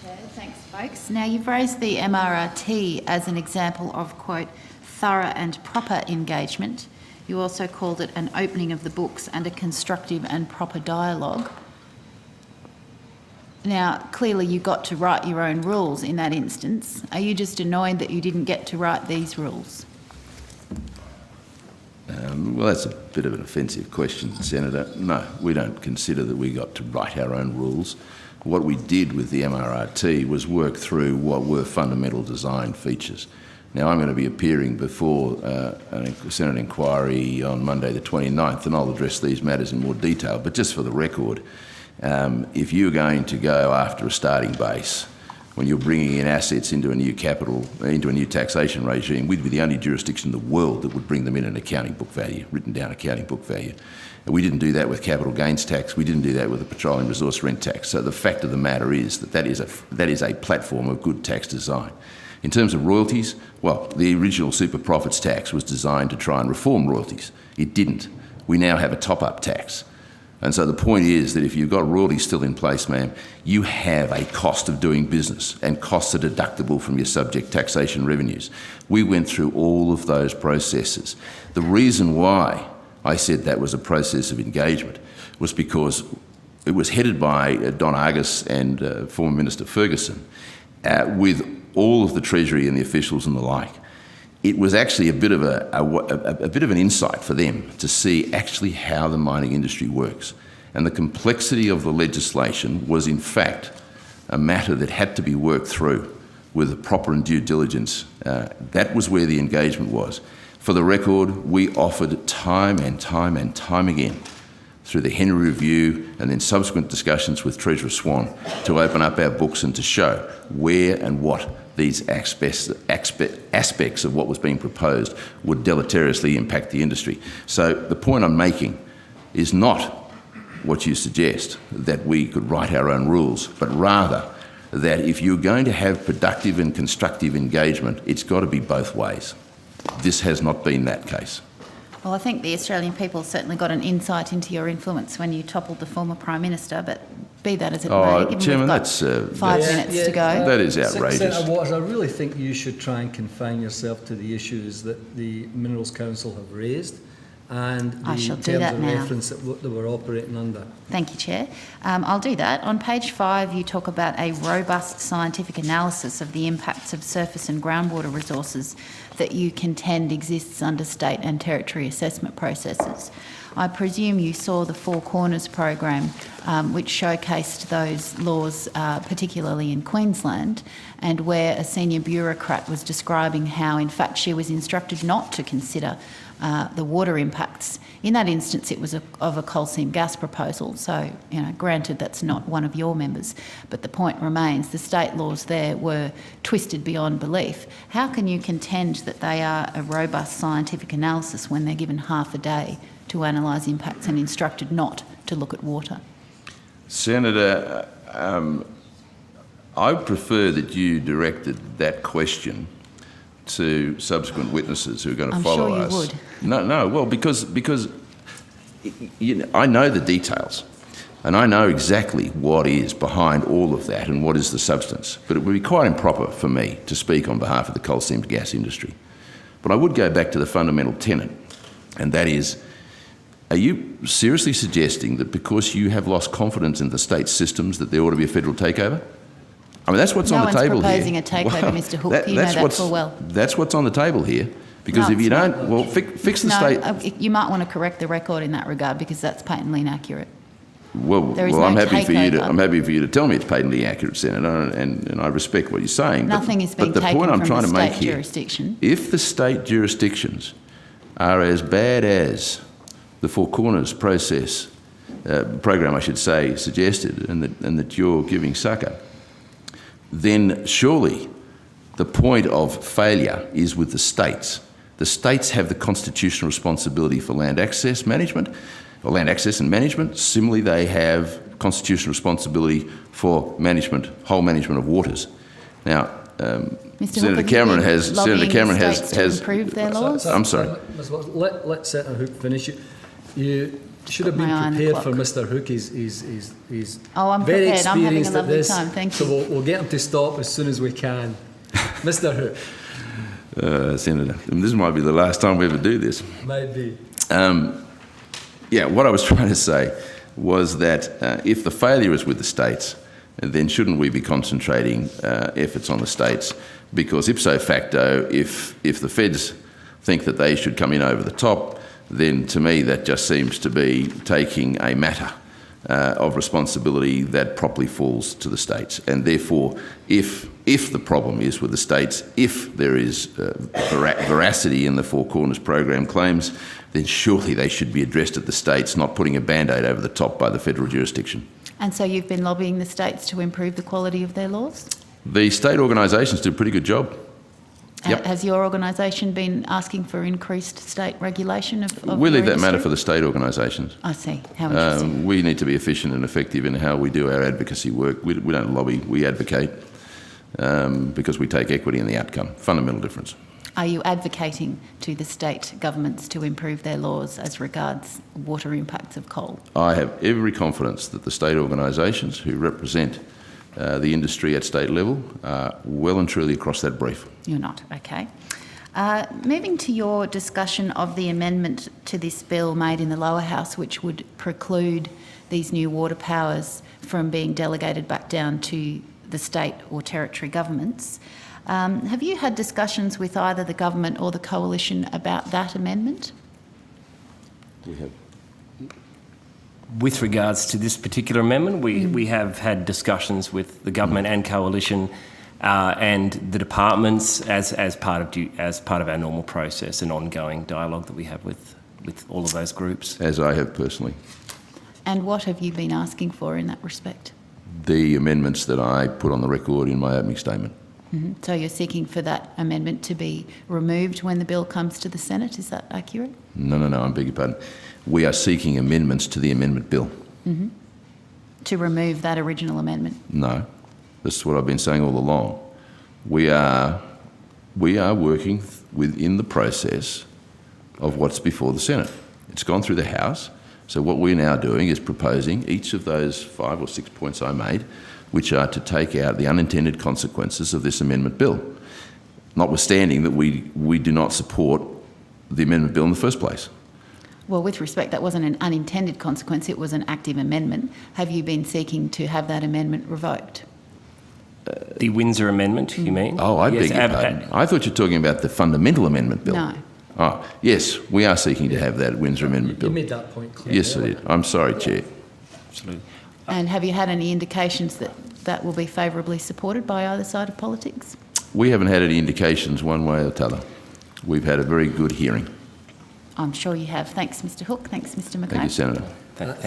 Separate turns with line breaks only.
Chair. Thanks, folks. Now, you've raised the MRRT as an example of, quote, thorough and proper engagement. You also called it an opening of the books and a constructive and proper dialogue. Now, clearly you got to write your own rules in that instance. Are you just annoyed that you didn't get to write these rules?
Well, that's a bit of an offensive question, Senator. No, we don't consider that we got to write our own rules. What we did with the MRRT was work through what were fundamental design features. Now, I'm going to be appearing before a Senate inquiry on Monday the 29th, and I'll address these matters in more detail. But just for the record, if you're going to go after a starting base when you're bringing in assets into a new into a new taxation regime, we'd be the only jurisdiction in the world that would bring them in an accounting book value, written down accounting book value. And we didn't do that with capital gains tax. We didn't do that with the petroleum resource rent tax. So the fact of the matter is that that is a platform of good tax design. In terms of royalties, well, the original super profits tax was designed to try and reform royalties. It didn't. We now have a top-up tax. And so the point is that if you've got royalties still in place, ma'am, you have a cost of doing business, and costs are deductible from your subject taxation revenues. We went through all of those processes. The reason why I said that was a process of engagement was because it was headed by Don Argus and former Minister Ferguson, with all of the Treasury and the officials and the like. It was actually a bit of an insight for them to see actually how the mining industry works. And the complexity of the legislation was in fact a matter that had to be worked through with proper and due diligence. That was where the engagement was. For the record, we offered time and time and time again through the Henry Review and then subsequent discussions with Treasurer Swan to open up our books and to show where and what these aspects of what was being proposed would deleteriously impact the industry. So the point I'm making is not what you suggest, that we could write our own rules, but rather that if you're going to have productive and constructive engagement, it's got to be both ways. This has not been that case.
Well, I think the Australian people certainly got an insight into your influence when you toppled the former Prime Minister, but be that as it may, given
Chairman,
we've got 5 minutes to go.
That is outrageous.
Senator Waters, I really think you should try and confine yourself to the issues that the Minerals Council have raised and the terms of reference that we're operating under.
Thank you, Chair. I'll do that. On page 5, you talk about a robust scientific analysis of the impacts of surface and groundwater resources that you contend exists under state and territory assessment processes. I presume you saw the Four Corners program, which showcased those laws, particularly in Queensland, and where a senior bureaucrat was describing how, in fact, she was instructed not to consider the water impacts. In that instance, it was of a coal seam gas proposal, so, granted that's not one of your members, but the point remains the state laws there were twisted beyond belief. How can you contend that they are a robust scientific analysis when they're given half a day to analyse impacts and instructed not to look at water?
Senator, I prefer that you directed that question to subsequent witnesses who are going to follow us.
I'm sure you would.
No, well, because I know the details and I know exactly what is behind all of that and what is the substance. But it would be quite improper for me to speak on behalf of the coal seam gas industry. But I would go back to the fundamental tenet, and that is, are you seriously suggesting that because you have lost confidence in the state systems that there ought to be a federal takeover? I mean, that's what's on the table here.
No one's proposing a takeover, Mr Hook. You know that full well.
That's what's on the table here. Because if you don't, well, fix the state.
You might want to correct the record in that regard because that's patently inaccurate.
Well, I'm happy for you to tell me it's patently accurate, Senator, and I respect what you're saying.
Nothing is being taken from the state jurisdiction.
If the state jurisdictions are as bad as the Four Corners program, I should say, suggested, and that you're giving succour, then surely the point of failure is with the states. The states have the constitutional responsibility for land access management, or land access and management. Similarly, they have constitutional responsibility for whole management of waters. Now, Senator Cameron has
improve their laws.
I'm sorry.
Let Senator Hook finish. You should have
put my eye
been
on the
prepared
clock.
for Mr. Hook. He's
Oh, I'm
very
prepared. I'm having a
experienced at
lovely
this.
time. Thank
So
you.
we'll get him to stop as soon as we can. Mr. Hook.
Senator, this might be the last time we ever do this.
Might be.
Yeah, what I was trying to say was that if the failure is with the states, then shouldn't we be concentrating efforts on the states? Because ipso facto, if the feds think that they should come in over the top, then to me that just seems to be taking a matter of responsibility that properly falls to the states. And therefore, if the problem is with the states, if there is veracity in the Four Corners program claims, then surely they should be addressed at the states, not putting a band-aid over the top by the federal jurisdiction.
And so you've been lobbying the states to improve the quality of their laws?
The state organisations do a pretty good job. Yep.
Has your organisation been asking for increased state regulation of
We leave
your
that matter
industry?
for the state organisations.
I see. How interesting.
We need to be efficient and effective in how we do our advocacy work. We don't lobby, we advocate because we take equity in the outcome. Fundamental difference.
Are you advocating to the state governments to improve their laws as regards water impacts of coal?
I have every confidence that the state organisations who represent the industry at state level are well and truly across that brief.
You're not, okay. Moving to your discussion of the amendment to this bill made in the lower house, which would preclude these new water powers from being delegated back down to the state or territory governments. Have you had discussions with either the government or the coalition about that amendment?
We have.
With regards to this particular amendment, we have had discussions with the government and coalition and the departments as part of our normal process and ongoing dialogue that we have with all of those groups.
As I have personally.
And what have you been asking for in that respect?
The amendments that I put on the record in my opening statement.
Mm-hmm. So you're seeking for that amendment to be removed when the bill comes to the Senate, is that accurate?
No, I beg your pardon. We are seeking amendments to the amendment bill.
Mm-hmm. To remove that original amendment?
No, that's what I've been saying all along. We are working within the process of what's before the Senate. It's gone through the House, so what we're now doing is proposing each of those 5 or 6 points I made, which are to take out the unintended consequences of this amendment bill, notwithstanding that we do not support the amendment bill in the first place.
Well, with respect, that wasn't an unintended consequence, it was an active amendment. Have you been seeking to have that amendment revoked?
The Windsor Amendment, you mean?
Oh, I beg your pardon. I thought you were talking about the fundamental amendment bill.
No.
Oh, yes, we are seeking to have that Windsor Amendment bill.
You made that point clear.
Yes, I did. I'm sorry, Chair.
Absolutely.
And have you had any indications that that will be favourably supported by either side of politics?
We haven't had any indications one way or the other. We've had a very good hearing.
I'm sure you have. Thanks, Mr Hook. Thanks, Mr McCabe.
Thank you, Senator.
Thank you.